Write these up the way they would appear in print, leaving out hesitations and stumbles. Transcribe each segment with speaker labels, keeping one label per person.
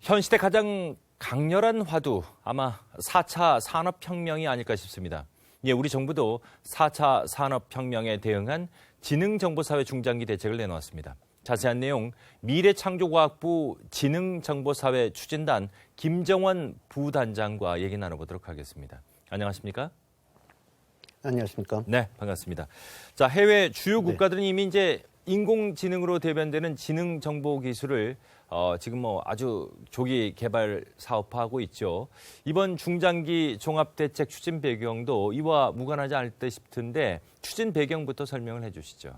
Speaker 1: 현 시대 가장 강렬한 화두, 아마 4차 산업혁명이 아닐까 싶습니다. 우리 정부도 4차 산업혁명에 대응한 지능정보사회 중장기 대책을 내놓았습니다. 자세한 내용 미래창조과학부 지능정보사회 추진단 김정원 부단장과 얘기 나눠보도록 하겠습니다. 안녕하십니까?
Speaker 2: 안녕하십니까?
Speaker 1: 네, 반갑습니다. 자, 해외 주요 국가들은 이미 이제 인공지능으로 대변되는 지능정보 기술을 지금 아주 조기 개발 사업화하고 있죠. 이번 중장기 종합대책 추진 배경도 이와 무관하지 않을 듯 싶은데 추진 배경부터 설명을 해주시죠.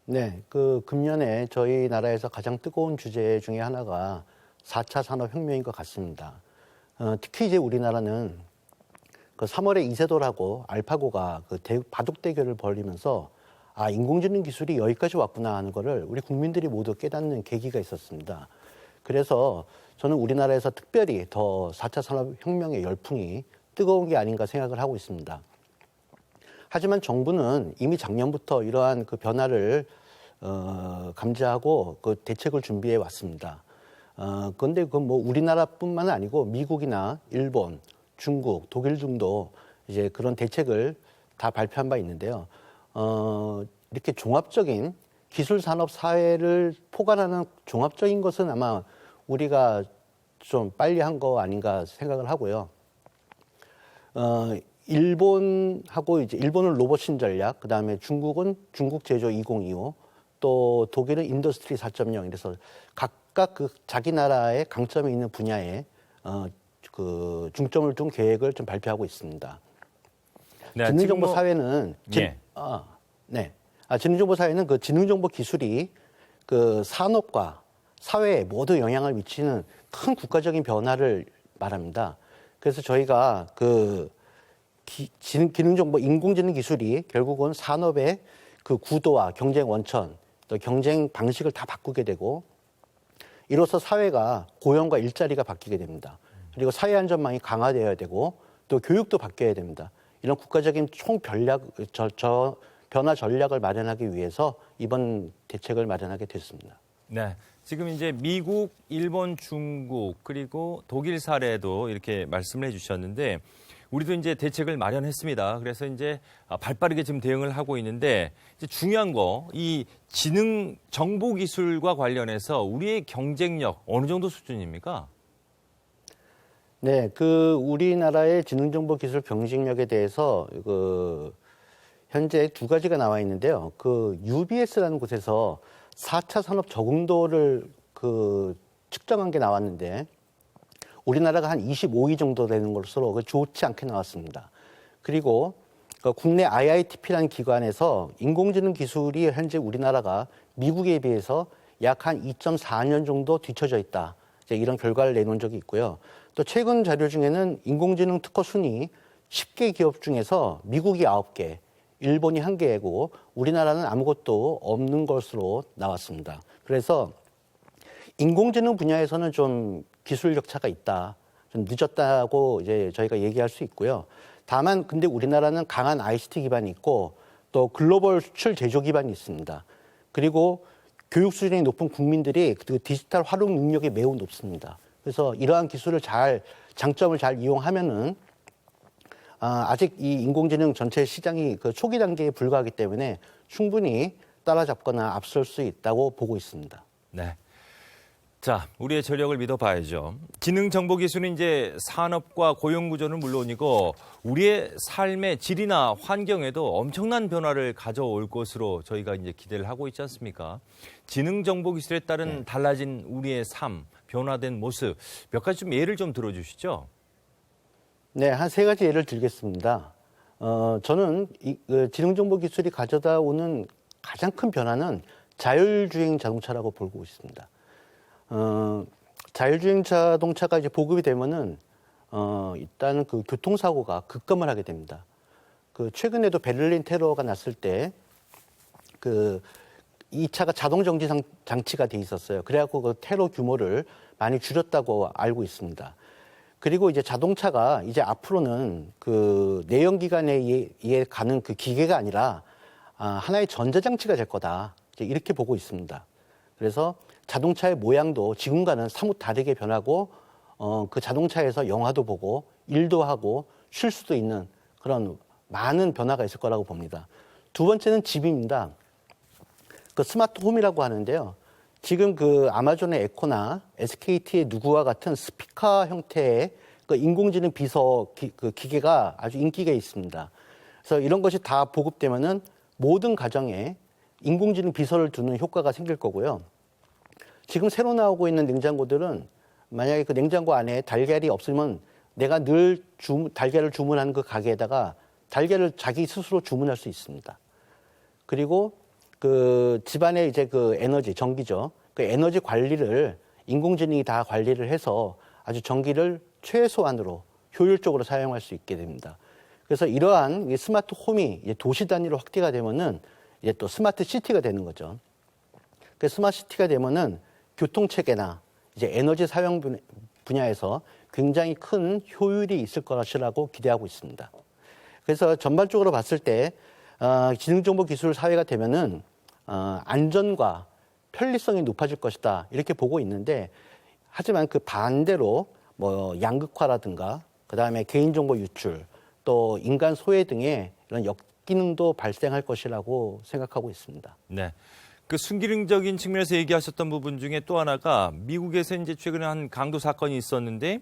Speaker 2: 네, 금년에 저희 나라에서 가장 뜨거운 주제 중에 하나가 4차 산업혁명인 것 같습니다. 특히 이제 우리나라는 3월에 이세돌하고 알파고가 바둑 대결을 벌이면서 인공지능 기술이 여기까지 왔구나 하는 거를 우리 국민들이 모두 깨닫는 계기가 있었습니다. 그래서 저는 우리나라에서 특별히 더 4차 산업혁명의 열풍이 뜨거운 게 아닌가 생각을 하고 있습니다. 하지만 정부는 이미 작년부터 이러한 변화를 감지하고 대책을 준비해 왔습니다. 그런데 우리나라뿐만 아니고 미국이나 일본, 중국, 독일 등도 이제 그런 대책을 다 발표한 바 있는데요. 이렇게 종합적인 기술 산업 사회를 포괄하는 종합적인 것은 아마 우리가 좀 빨리 한 거 아닌가 생각을 하고요. 일본하고 이제 일본은 로봇신 전략, 그다음에 중국은 중국 제조 2025, 또 독일은 인더스트리 4.0 이래서 각각 자기 나라의 강점이 있는 분야에 중점을 둔 계획을 좀 발표하고 있습니다.
Speaker 1: 네,
Speaker 2: 지능정보 사회는 지능정보 사회는 지능정보 기술이 산업과 사회에 모두 영향을 미치는 큰 국가적인 변화를 말합니다. 그래서 저희가 기능정보 인공지능 기술이 결국은 산업의 구도와 경쟁 원천, 또 경쟁 방식을 다 바꾸게 되고 이로써 사회가 고용과 일자리가 바뀌게 됩니다. 그리고 사회 안전망이 강화되어야 되고 또 교육도 바뀌어야 됩니다. 이런 국가적인 변화 전략을 마련하기 위해서 이번 대책을 마련하게 됐습니다.
Speaker 1: 네, 지금 이제 미국, 일본, 중국 그리고 독일 사례도 이렇게 말씀을 해주셨는데 우리도 이제 대책을 마련했습니다. 그래서 이제 발빠르게 지금 대응을 하고 있는데 이제 중요한 거 이 지능 정보 기술과 관련해서 우리의 경쟁력 어느 정도 수준입니까?
Speaker 2: 네, 우리나라의 지능정보기술 경쟁력에 대해서 현재 두 가지가 나와 있는데요. UBS라는 곳에서 4차 산업 적응도를 측정한 게 나왔는데 우리나라가 한 25위 정도 되는 것으로 좋지 않게 나왔습니다. 그리고 국내 IITP라는 기관에서 인공지능 기술이 현재 우리나라가 미국에 비해서 약 한 2.4년 정도 뒤처져 있다. 이런 결과를 내놓은 적이 있고요. 또 최근 자료 중에는 인공지능 특허 순위 10개 기업 중에서 미국이 9개, 일본이 1개고 우리나라는 아무것도 없는 것으로 나왔습니다. 그래서 인공지능 분야에서는 좀 기술력 차가 있다. 좀 늦었다고 이제 저희가 얘기할 수 있고요. 다만 근데 우리나라는 강한 ICT 기반이 있고 또 글로벌 수출 제조 기반이 있습니다. 그리고 교육 수준이 높은 국민들이 디지털 활용 능력이 매우 높습니다. 그래서 이러한 기술을 장점을 잘 이용하면은 아직 이 인공지능 전체 시장이 초기 단계에 불과하기 때문에 충분히 따라잡거나 앞설 수 있다고 보고 있습니다.
Speaker 1: 네. 자, 우리의 전력을 믿어봐야죠. 지능정보기술은 이제 산업과 고용구조는 물론이고 우리의 삶의 질이나 환경에도 엄청난 변화를 가져올 것으로 저희가 이제 기대를 하고 있지 않습니까? 지능정보기술에 따른 달라진 우리의 삶, 변화된 모습 몇 가지 좀 예를 좀 들어주시죠.
Speaker 2: 네, 한 3가지 예를 들겠습니다. 저는 지능정보기술이 가져다 오는 가장 큰 변화는 자율주행 자동차라고 보고 있습니다. 자율주행 자동차가 이제 보급이 되면은 일단은 교통사고가 급감을 하게 됩니다. 최근에도 베를린 테러가 났을 때 이 차가 자동 정지 장치가 돼 있었어요. 그래갖고 테러 규모를 많이 줄였다고 알고 있습니다. 그리고 이제 자동차가 이제 앞으로는 내연기관에 의해 가는 기계가 아니라 하나의 전자장치가 될 거다. 이렇게 보고 있습니다. 그래서 자동차의 모양도 지금과는 사뭇 다르게 변하고 그 자동차에서 영화도 보고 일도 하고 쉴 수도 있는 그런 많은 변화가 있을 거라고 봅니다. 두 번째는 집입니다. 그 스마트 홈이라고 하는데요. 지금 그 아마존의 에코나 SKT의 누구와 같은 스피커 형태의 그 인공지능 비서 그 기계가 아주 인기가 있습니다. 그래서 이런 것이 다 보급되면은 모든 가정에 인공지능 비서를 두는 효과가 생길 거고요. 지금 새로 나오고 있는 냉장고들은 만약에 그 냉장고 안에 달걀이 없으면 내가 늘 달걀을 주문하는 그 가게에다가 달걀을 자기 스스로 주문할 수 있습니다. 그리고 그 집안의 이제 그 에너지, 전기죠. 그 에너지 관리를 인공지능이 다 관리를 해서 아주 전기를 최소한으로 효율적으로 사용할 수 있게 됩니다. 그래서 이러한 스마트 홈이 이제 도시 단위로 확대가 되면은 이제 또 스마트 시티가 되는 거죠. 그 스마트 시티가 되면은 교통 체계나 이제 에너지 사용 분야에서 굉장히 큰 효율이 있을 것이라고 기대하고 있습니다. 그래서 전반적으로 봤을 때 지능정보기술 사회가 되면은 안전과 편리성이 높아질 것이다 이렇게 보고 있는데 하지만 그 반대로 뭐 양극화라든가 그다음에 개인정보 유출 또 인간 소외 등의 이런 역기능도 발생할 것이라고 생각하고 있습니다.
Speaker 1: 네. 그 순기능적인 측면에서 얘기하셨던 부분 중에 또 하나가 미국에서 이제 최근에 한 강도 사건이 있었는데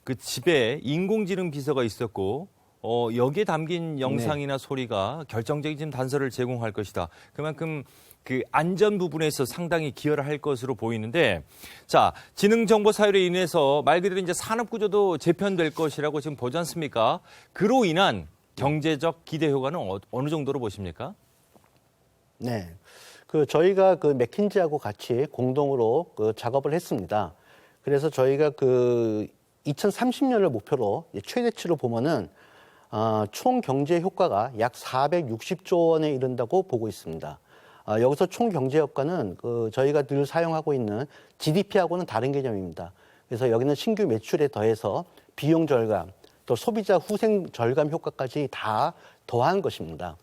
Speaker 1: 그 집에 인공지능 비서가 있었고 여기에 담긴 영상이나 소리가 결정적인 지금 단서를 제공할 것이다. 그만큼 그 안전 부분에서 상당히 기여를 할 것으로 보이는데 자, 지능정보 사회로 인해서 말 그대로 이제 산업 구조도 재편될 것이라고 지금 보지 않습니까? 그로 인한 경제적 기대 효과는 어느 정도로 보십니까?
Speaker 2: 네. 그 저희가 그 맥킨지하고 같이 공동으로 그 작업을 했습니다. 그래서 저희가 그 2030년을 목표로 최대치로 보면은 총 경제 효과가 약 460조 원에 이른다고 보고 있습니다. 여기서 총 경제 효과는 그 저희가 늘 사용하고 있는 GDP하고는 다른 개념입니다. 그래서 여기는 신규 매출에 더해서 비용 절감, 또 소비자 후생 절감 효과까지 다 더한 것입니다.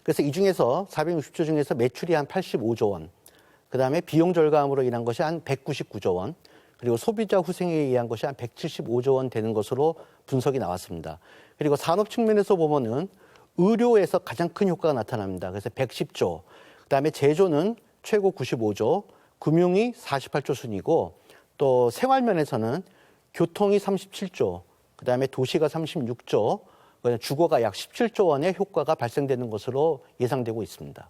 Speaker 2: 그래서 이 중에서 460조 중에서 매출이 한 85조 원, 그 다음에 비용 절감으로 인한 것이 한 199조 원, 그리고 소비자 후생에 의한 것이 한 175조 원 되는 것으로 분석이 나왔습니다. 그리고 산업 측면에서 보면은 의료에서 가장 큰 효과가 나타납니다. 그래서 110조, 그 다음에 제조는 최고 95조, 금융이 48조 순이고 또 생활면에서는 교통이 37조, 그 다음에 도시가 36조, 주거가 약 17조 원의 효과가 발생되는 것으로 예상되고 있습니다.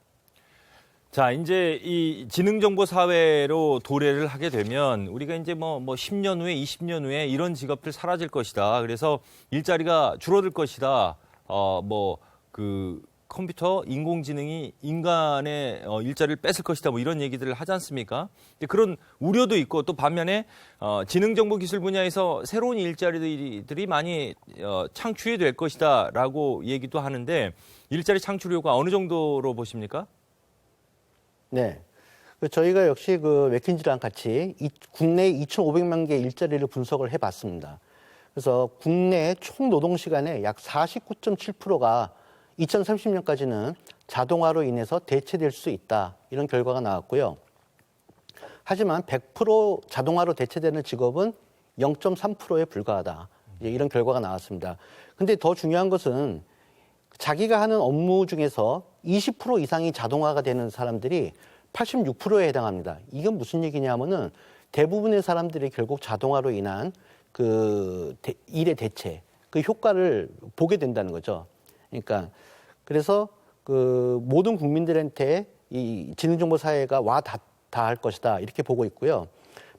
Speaker 1: 자, 이제 이 지능정보 사회로 도래를 하게 되면 우리가 이제 뭐 10년 후에 20년 후에 이런 직업들 사라질 것이다. 그래서 일자리가 줄어들 것이다. 그 컴퓨터, 인공지능이 인간의 일자리를 뺏을 것이다. 뭐 이런 얘기들을 하지 않습니까? 그런 우려도 있고 또 반면에 지능정보기술 분야에서 새로운 일자리들이 많이 창출이 될 것이다라고 얘기도 하는데 일자리 창출효가 어느 정도로 보십니까?
Speaker 2: 네. 저희가 역시 그 맥킨지랑 같이 국내 2,500만 개 일자리를 분석을 해봤습니다. 그래서 국내 총 노동 시간의 약 49.7%가 2030년까지는 자동화로 인해서 대체될 수 있다. 이런 결과가 나왔고요. 하지만 100% 자동화로 대체되는 직업은 0.3%에 불과하다. 이런 결과가 나왔습니다. 근데 더 중요한 것은 자기가 하는 업무 중에서 20% 이상이 자동화가 되는 사람들이 86%에 해당합니다. 이건 무슨 얘기냐면은 대부분의 사람들이 결국 자동화로 인한 그 일의 대체, 그 효과를 보게 된다는 거죠. 그러니까 그래서 그 모든 국민들한테 이 지능정보 사회가 와 닿을 것이다 이렇게 보고 있고요.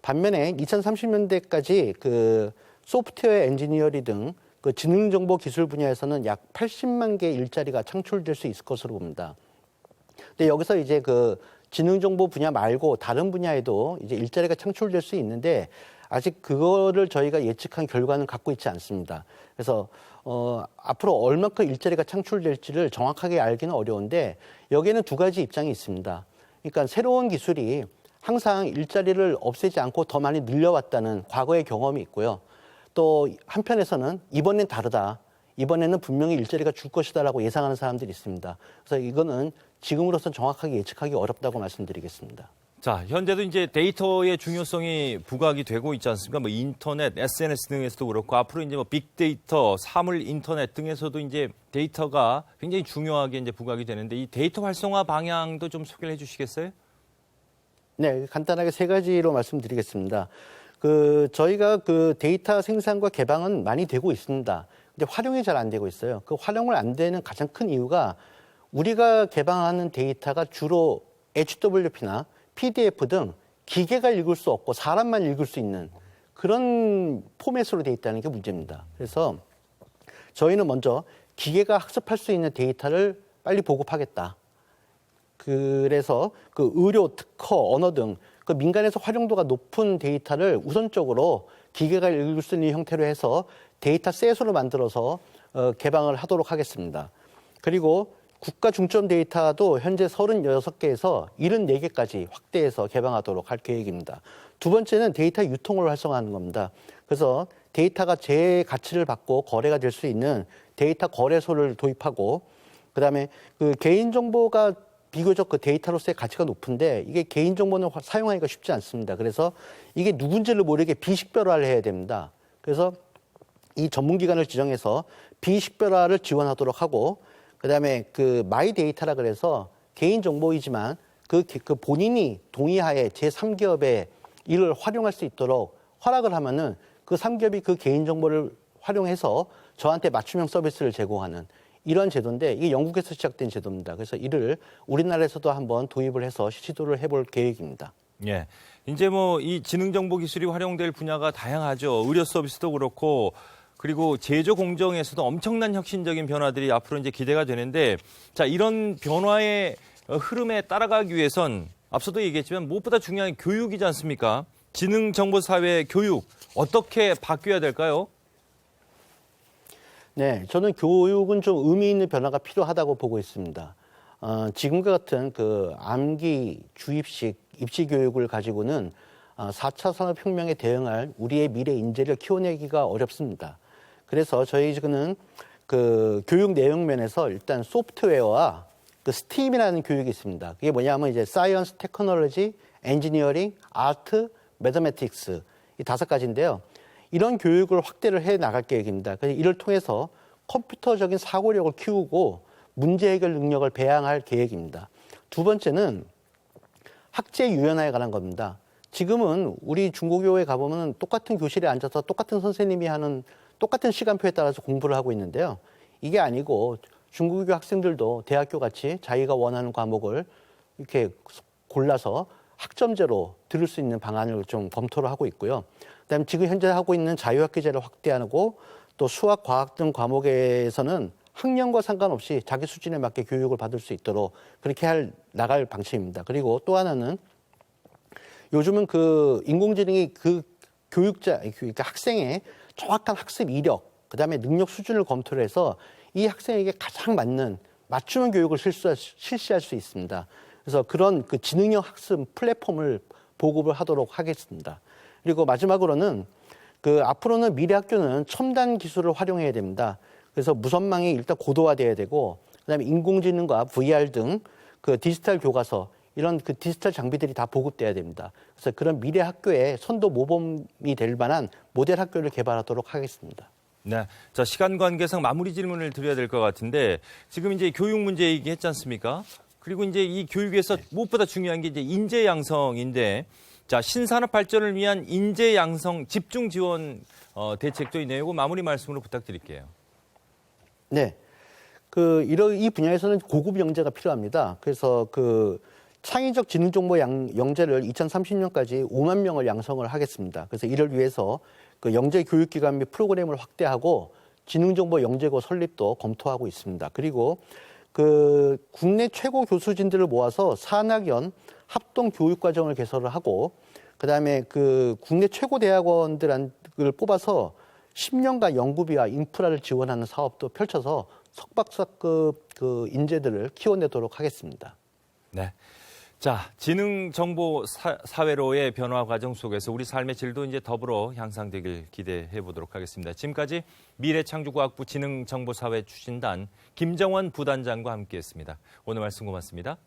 Speaker 2: 반면에 2030년대까지 그 소프트웨어 엔지니어리 등 그 지능정보 기술 분야에서는 약 80만 개 일자리가 창출될 수 있을 것으로 봅니다. 근데 여기서 이제 그 지능정보 분야 말고 다른 분야에도 이제 일자리가 창출될 수 있는데 아직 그거를 저희가 예측한 결과는 갖고 있지 않습니다. 그래서 앞으로 얼마큼 일자리가 창출될지를 정확하게 알기는 어려운데 여기에는 두 가지 입장이 있습니다. 그러니까 새로운 기술이 항상 일자리를 없애지 않고 더 많이 늘려왔다는 과거의 경험이 있고요. 또 한편에서는 이번엔 다르다. 이번에는 분명히 일자리가 줄 것이다라고 예상하는 사람들이 있습니다. 그래서 이거는 지금으로선 정확하게 예측하기 어렵다고 말씀드리겠습니다.
Speaker 1: 자, 현재도 이제 데이터의 중요성이 부각이 되고 있지 않습니까? 뭐 인터넷, SNS 등에서도 그렇고 앞으로 이제 뭐 빅데이터, 사물 인터넷 등에서도 이제 데이터가 굉장히 중요하게 이제 부각이 되는데 이 데이터 활성화 방향도 좀 소개를 해주시겠어요?
Speaker 2: 네, 간단하게 세 가지로 말씀드리겠습니다. 저희가 데이터 생산과 개방은 많이 되고 있습니다. 근데 활용이 잘 안 되고 있어요. 그 활용을 안 되는 가장 큰 이유가 우리가 개방하는 데이터가 주로 HWP나 PDF 등 기계가 읽을 수 없고 사람만 읽을 수 있는 그런 포맷으로 돼 있다는 게 문제입니다. 그래서 저희는 먼저 기계가 학습할 수 있는 데이터를 빨리 보급하겠다. 그래서 의료, 특허, 언어 등 민간에서 활용도가 높은 데이터를 우선적으로 기계가 읽을 수 있는 형태로 해서 데이터 셋으로 만들어서 개방을 하도록 하겠습니다. 그리고 국가 중점 데이터도 현재 36개에서 74개까지 확대해서 개방하도록 할 계획입니다. 두 번째는 데이터 유통을 활성화하는 겁니다. 그래서 데이터가 제 가치를 받고 거래가 될 수 있는 데이터 거래소를 도입하고 그다음에 개인정보가 비교적 데이터로서의 가치가 높은데 이게 개인정보는 사용하기가 쉽지 않습니다. 그래서 이게 누군지를 모르게 비식별화를 해야 됩니다. 그래서 이 전문기관을 지정해서 비식별화를 지원하도록 하고 그다음에 마이 데이터라 그래서 개인정보이지만 본인이 동의하에 제3기업에 이를 활용할 수 있도록 허락을 하면은 그 3기업이 그 개인정보를 활용해서 저한테 맞춤형 서비스를 제공하는 이런 제도인데 이게 영국에서 시작된 제도입니다. 그래서 이를 우리나라에서도 한번 도입을 해서 시도를 해볼 계획입니다.
Speaker 1: 예. 이제 뭐 이 지능정보 기술이 활용될 분야가 다양하죠. 의료 서비스도 그렇고 그리고 제조 공정에서도 엄청난 혁신적인 변화들이 앞으로 이제 기대가 되는데 자, 이런 변화의 흐름에 따라가기 위해선 앞서도 얘기했지만 무엇보다 중요한 교육이지 않습니까? 지능정보사회 교육 어떻게 바뀌어야 될까요?
Speaker 2: 네, 저는 교육은 좀 의미 있는 변화가 필요하다고 보고 있습니다. 지금과 같은 암기, 주입식, 입시 교육을 가지고는 4차 산업혁명에 대응할 우리의 미래 인재를 키워내기가 어렵습니다. 그래서 저희 지금은 교육 내용 면에서 일단 소프트웨어와 스팀이라는 교육이 있습니다. 그게 뭐냐면 이제 사이언스, 테크놀로지, 엔지니어링, 아트, 매더매틱스 이 5가지인데요. 이런 교육을 확대를 해 나갈 계획입니다. 그래서 이를 통해서 컴퓨터적인 사고력을 키우고 문제 해결 능력을 배양할 계획입니다. 두 번째는 학제 유연화에 관한 겁니다. 지금은 우리 중고교에 가보면 똑같은 교실에 앉아서 똑같은 선생님이 하는 똑같은 시간표에 따라서 공부를 하고 있는데요. 이게 아니고 중고교 학생들도 대학교 같이 자기가 원하는 과목을 이렇게 골라서 학점제로 들을 수 있는 방안을 좀 검토를 하고 있고요. 그다음에 지금 현재 하고 있는 자유학기제를 확대하고 또 수학, 과학 등 과목에서는 학년과 상관없이 자기 수준에 맞게 교육을 받을 수 있도록 그렇게 나갈 방침입니다. 그리고 또 하나는 요즘은 인공지능이 교육자, 그러니까 학생의 정확한 학습 이력, 그다음에 능력 수준을 검토를 해서 이 학생에게 가장 맞는 맞춤형 교육을 실시할 수 있습니다. 그래서 그런 지능형 학습 플랫폼을 보급을 하도록 하겠습니다. 그리고 마지막으로는 앞으로는 미래 학교는 첨단 기술을 활용해야 됩니다. 그래서 무선망이 일단 고도화돼야 되고, 그다음에 인공지능과 VR 등 디지털 교과서 이런 디지털 장비들이 다 보급돼야 됩니다. 그래서 그런 미래 학교에 선도 모범이 될 만한 모델 학교를 개발하도록 하겠습니다.
Speaker 1: 네. 자, 시간 관계상 마무리 질문을 드려야 될 것 같은데 지금 이제 교육 문제 얘기했지 않습니까? 그리고 이제 이 교육에서 무엇보다 중요한 게 이제 인재 양성인데 자, 신산업 발전을 위한 인재 양성 집중 지원 대책도 있네요. 이거 마무리 말씀으로 부탁드릴게요.
Speaker 2: 네. 이 분야에서는 고급 영재가 필요합니다. 그래서 창의적 지능정보 영재를 2030년까지 5만 명을 양성을 하겠습니다. 그래서 이를 위해서 영재 교육기관 및 프로그램을 확대하고 지능정보 영재고 설립도 검토하고 있습니다. 그리고 국내 최고 교수진들을 모아서 산학연 합동 교육과정을 개설을 하고 그다음에 국내 최고 대학원들을 뽑아서 10년간 연구비와 인프라를 지원하는 사업도 펼쳐서 석박사급 인재들을 키워내도록 하겠습니다.
Speaker 1: 네. 자, 지능정보 사회로의 변화 과정 속에서 우리 삶의 질도 이제 더불어 향상되길 기대해 보도록 하겠습니다. 지금까지 미래창조과학부 지능정보사회 추진단 김정원 부단장과 함께했습니다. 오늘 말씀 고맙습니다.